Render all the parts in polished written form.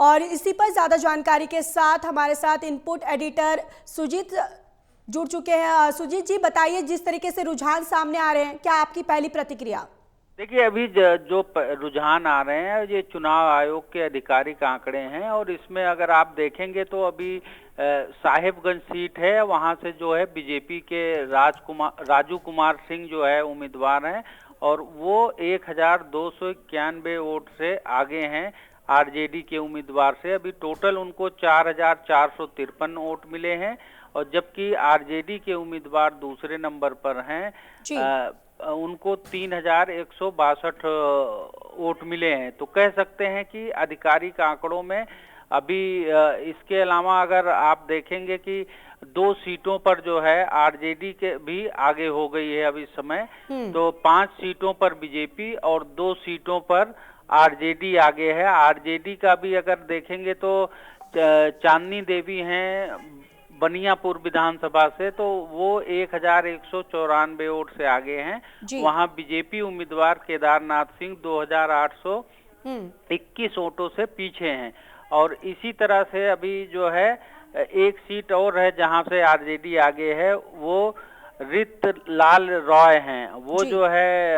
और इसी पर ज़्यादा जानकारी के साथ हमारे साथ इनपुट एडिटर सुजीत जुड़ चुके हैं। सुजीत जी, बताइए, जिस तरीके से रुझान सामने आ रहे हैं, क्या आपकी पहली प्रतिक्रिया? देखिए, अभी जो रुझान आ रहे हैं ये चुनाव आयोग के आधिकारिक आंकड़े हैं, और इसमें अगर आप देखेंगे तो अभी साहिबगंज सीट है, वहां से जो है बीजेपी के राजू कुमार सिंह जो है उम्मीदवार हैं, और वो 1291 वोट से आगे हैं आरजेडी के उम्मीदवार से। अभी टोटल उनको 4453 वोट मिले हैं, और जबकि आरजेडी के उम्मीदवार दूसरे नंबर पर हैं, उनको 3162 वोट मिले हैं। तो कह सकते हैं कि आधिकारिक आंकड़ों में अभी इसके अलावा अगर आप देखेंगे कि 2 सीटों पर जो है आरजेडी के भी आगे हो गई है अभी समय, तो 5 सीटों पर बीजेपी और 2 सीटों पर आरजेडी आगे है। आरजेडी का भी अगर देखेंगे तो चांदनी देवी हैं बनियापुर विधानसभा से, तो वो 1194 वोट से आगे हैं। वहां बीजेपी उम्मीदवार केदारनाथ सिंह 2821 वोटों से पीछे हैं। और इसी तरह से अभी जो है एक सीट और है जहां से आरजेडी आगे है, वो रित लाल रॉय हैं, वो जो है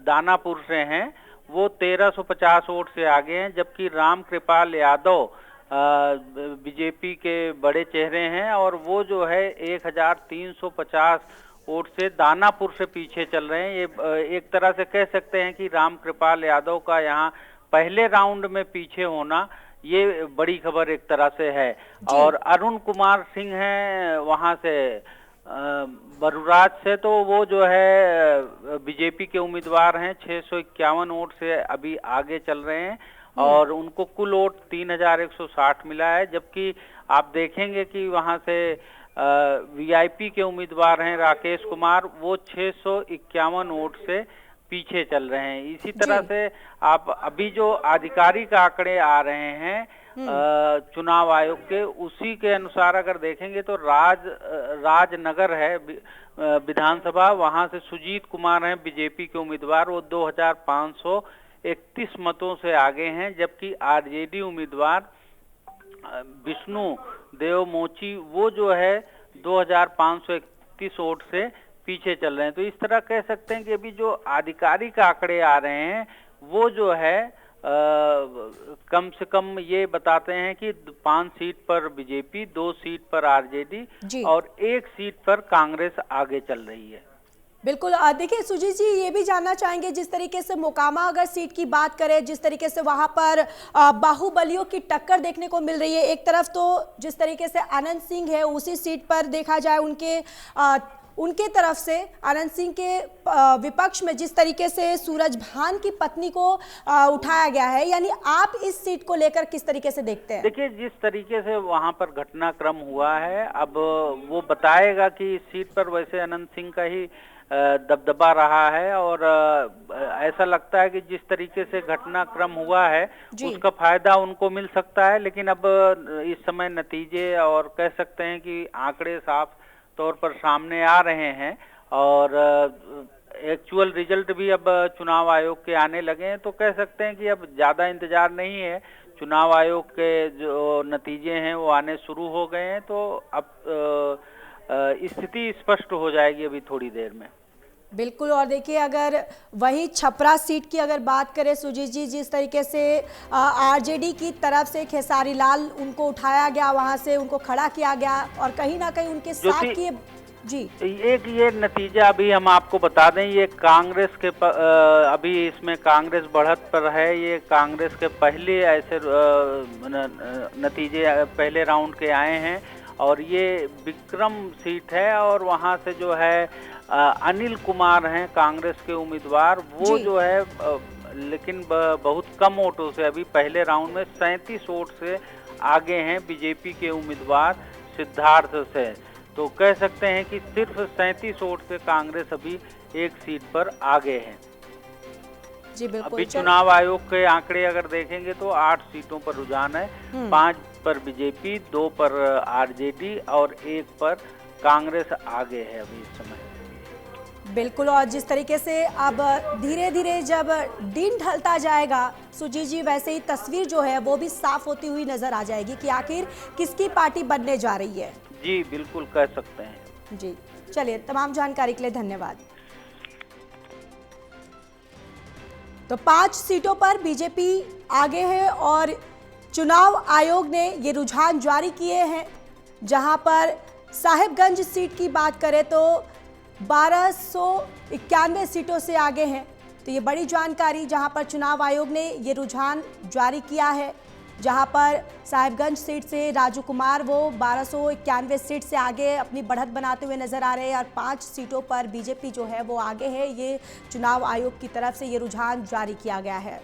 दानापुर से हैं, वो 1350 वोट से आगे हैं। जबकि राम कृपाल यादव बीजेपी के बड़े चेहरे हैं, और वो जो है 1350 वोट से दानापुर से पीछे चल रहे हैं। ये एक तरह से कह सकते हैं कि राम कृपाल यादव का यहाँ पहले राउंड में पीछे होना ये बड़ी खबर एक तरह से है। और अरुण कुमार सिंह हैं वहां से बरुराज से, तो वो जो है बीजेपी के उम्मीदवार हैं, 651 वोट से अभी आगे चल रहे हैं, और उनको कुल वोट 3160 मिला है। जबकि आप देखेंगे कि वहां से वीआईपी के उम्मीदवार हैं राकेश कुमार, वो 651 वोट से पीछे चल रहे हैं। इसी तरह से आप अभी जो आधिकारिक आंकड़े आ रहे हैं चुनाव आयोग के, उसी के अनुसार अगर देखेंगे तो राजनगर है विधानसभा, वहां से सुजीत कुमार हैं बीजेपी के उम्मीदवार, वो 2531 मतों से आगे हैं। जबकि आरजेडी उम्मीदवार विष्णु देव मोची वो जो है 2531 वोट से पीछे चल रहे हैं। तो इस तरह कह सकते हैं कि अभी जो आधिकारिक आंकड़े आ रहे हैं वो जो है कम से कम ये बताते हैं कि 5 सीट पर बीजेपी, 2 सीट पर आरजेडी और 1 सीट पर कांग्रेस आगे चल रही है। बिल्कुल। देखिए सुजीत जी, ये भी जानना चाहेंगे, जिस तरीके से मोकामा अगर सीट की बात करें, जिस तरीके से वहां पर बाहुबलियों की टक्कर देखने को मिल रही है। एक तरफ तो जिस तरीके से आनंद सिंह है, उसी सीट पर देखा जाए उनके तरफ से आनंद सिंह के विपक्ष में जिस तरीके से सूरज भान की पत्नी को उठाया गया है, यानी आप इस सीट को लेकर किस तरीके से देखते हैं? देखिए, जिस तरीके से वहां पर घटनाक्रम हुआ है, अब वो बताएगा कि इस सीट पर वैसे आनंद सिंह का ही दबदबा रहा है, और ऐसा लगता है कि जिस तरीके से घटनाक्रम हुआ है उसका फायदा उनको मिल सकता है। लेकिन अब इस समय नतीजे और कह सकते हैं कि आंकड़े साफ तौर पर सामने आ रहे हैं, और एक्चुअल रिजल्ट भी अब चुनाव आयोग के आने लगे हैं। तो कह सकते हैं कि अब ज्यादा इंतजार नहीं है, चुनाव आयोग के जो नतीजे हैं वो आने शुरू हो गए हैं। तो अब स्थिति स्पष्ट हो जाएगी अभी थोड़ी देर में। बिल्कुल। और देखिए, अगर वही छपरा सीट की अगर बात करें सुजीत जी, जिस तरीके से आरजेडी की तरफ से खेसारी लाल उनको उठाया गया, वहां से उनको खड़ा किया गया, और कहीं ना कहीं उनके साथ की एक ये नतीजा अभी हम आपको बता दें, ये कांग्रेस के अभी इसमें कांग्रेस बढ़त पर है। ये कांग्रेस के पहले ऐसे नतीजे पहले राउंड के आए हैं, और ये विक्रम सीट है, और वहां से जो है अनिल कुमार हैं कांग्रेस के उम्मीदवार, वो जो है लेकिन बहुत कम वोटों से अभी पहले राउंड में 37 वोट से आगे हैं बीजेपी के उम्मीदवार सिद्धार्थ से। तो कह सकते हैं कि सिर्फ 37 वोट से कांग्रेस अभी 1 सीट पर आगे है। जी बिल्कुल। अभी चुनाव आयोग के आंकड़े अगर देखेंगे तो 8 सीटों पर रुझान है, 5 पर बीजेपी, 2 पर आरजेडी और 1 पर कांग्रेस आगे है अभी इस समय। बिल्कुल, और जिस तरीके से अब धीरे धीरे जब दिन ढलता जाएगा सुजीत जी, वैसे ही तस्वीर जो है वो भी साफ होती हुई नजर आ जाएगी कि आखिर किसकी पार्टी बनने जा रही है। जी बिल्कुल कह सकते हैं। जी चलिए, तमाम जानकारी के लिए धन्यवाद। तो 5 सीटों पर बीजेपी आगे है और चुनाव आयोग ने ये रुझान जारी किए हैं, जहां पर साहिबगंज सीट की बात करें तो 1291 सीटों से आगे हैं। तो ये बड़ी जानकारी, जहां पर चुनाव आयोग ने ये रुझान जारी किया है, जहां पर साहिबगंज सीट से राजू कुमार वो 1291 सीट से आगे अपनी बढ़त बनाते हुए नजर आ रहे हैं और 5 सीटों पर बीजेपी जो है वो आगे है। ये चुनाव आयोग की तरफ से ये रुझान जारी किया गया है।